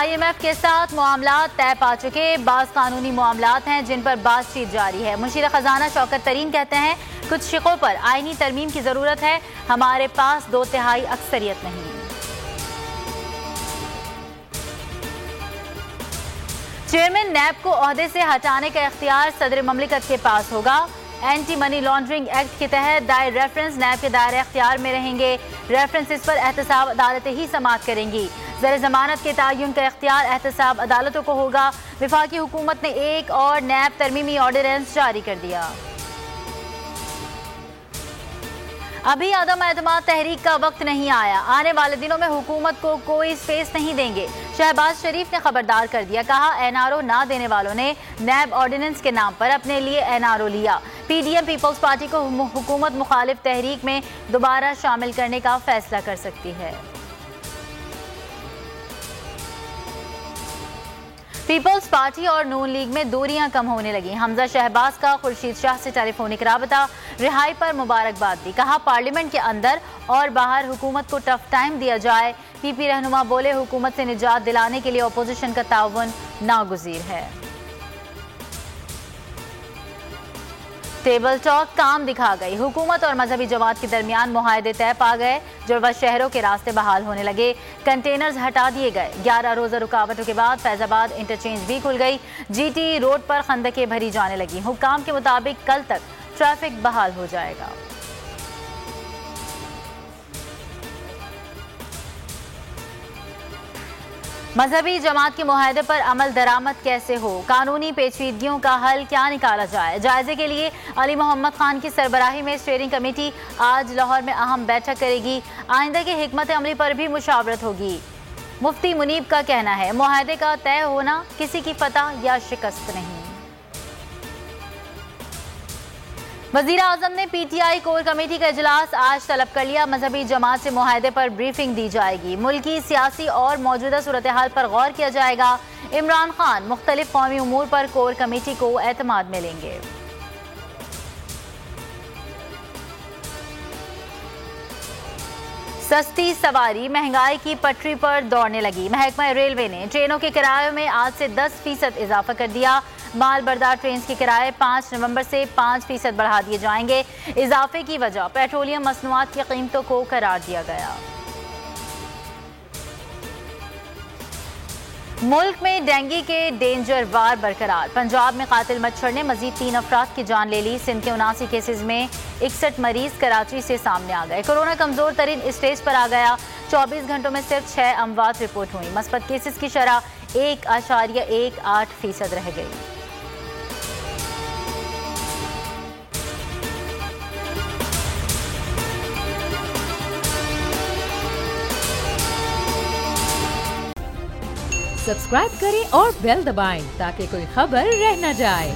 IMF के साथ मामलात तय पा चुके। बाज़ कानूनी मामलात हैं जिन पर बातचीत जारी है। मुशीर खजाना शौकत तरीन कहते हैं कुछ शिकों पर आईनी तरमीम की जरूरत है, हमारे पास 2/3 अक्सरियत नहीं। चेयरमैन नैब को ओहदे से हटाने का इख्तियार सदर ममलिकत के पास होगा। एंटी मनी लॉन्ड्रिंग एक्ट के तहत दायर रेफरेंस नैब के दायरे इख्तियार में रहेंगे। रेफरेंसेस पर एहतसाब अदालतें ही समाअत करेंगी। ज़र जमानत के तयन का इख्तियार एहतसाब अदालतों को होगा। वफाकी हुकूमत ने एक और नैब तरमीमी ऑर्डिनेंस जारी कर दिया। अभी अदम एतमाद तहरीक का वक्त नहीं आया, आने वाले दिनों में हुकूमत को कोई स्पेस नहीं देंगे। शहबाज शरीफ ने खबरदार कर दिया, कहा NRO ना देने वालों ने नैब ऑर्डिनेंस के नाम पर अपने लिए NRO लिया। PDM पीपल्स पार्टी को हुकूमत मुखालिफ तहरीक में दोबारा शामिल करने का फैसला कर सकती है। पीपल्स पार्टी और नून लीग में दूरियां कम होने लगी। हमजा शहबाज का खुर्शीद शाह से टेलीफोनिक राबता, रिहाई पर मुबारकबाद दी। कहा पार्लियामेंट के अंदर और बाहर हुकूमत को टफ टाइम दिया जाए। PP रहनुमा बोले हुकूमत से निजात दिलाने के लिए अपोजिशन का ताउन नागुज़ीर है। टेबल टॉक काम दिखा गई। हुकूमत और मजहबी जमात के दरमियान मुआहदे तय पा गए। जुड़वा शहरों के रास्ते बहाल होने लगे। कंटेनर्स हटा दिए गए। 11 रोज़ा रुकावटों के बाद फैजाबाद इंटरचेंज भी खुल गई। GT रोड पर खंदकें भरी जाने लगी। हुक्काम के मुताबिक कल तक ट्रैफिक बहाल हो जाएगा। मजहबी जमात के मुआहदे पर अमल दरामद कैसे हो, कानूनी पेचीदगियों का हल क्या निकाला जाए, जायजे के लिए अली मोहम्मद खान की सरबराही में स्टीयरिंग कमेटी आज लाहौर में अहम बैठक करेगी। आइंदा की हिकमत अमली पर भी मुशावरत होगी। मुफ्ती मुनीब का कहना है मुआहदे का तय होना किसी की फतह या शिकस्त नहीं। वज़ीर आज़म ने PTI कोर कमेटी का इजलास आज तलब कर लिया। मजहबी जमात से मुआहदे पर ब्रीफिंग दी जाएगी। मुल्की सियासी और मौजूदा सूरत हाल पर गौर किया जाएगा। इमरान खान मुख्तलिफ कौमी उमूर पर कोर कमेटी को एतमाद में लेंगे। सस्ती सवारी महंगाई की पटरी पर दौड़ने लगी। महकमा रेलवे ने ट्रेनों के किरायों में आज से 10% इजाफा कर दिया। माल बरदार ट्रेन के किराए 5 नवंबर से 5% बढ़ा दिए जाएंगे। इजाफे की वजह पेट्रोलियम मसनूआत की कीमतों को करार दिया गया। मुल्क में डेंगू के डेंजर वार बरकरार। पंजाब में कातिल मच्छर ने मजीद 3 अफराद की जान ले ली। सिंध के 79 केसेज में 61 मरीज कराची से सामने आ गए। कोरोना कमजोर तरीन स्टेज पर आ गया। 24 घंटों में सिर्फ 6 अमवात रिपोर्ट हुई। मस्बत केसेस की शरह 1.18% रह गई। सब्सक्राइब करें और बेल दबाएं ताकि कोई खबर रह न जाए।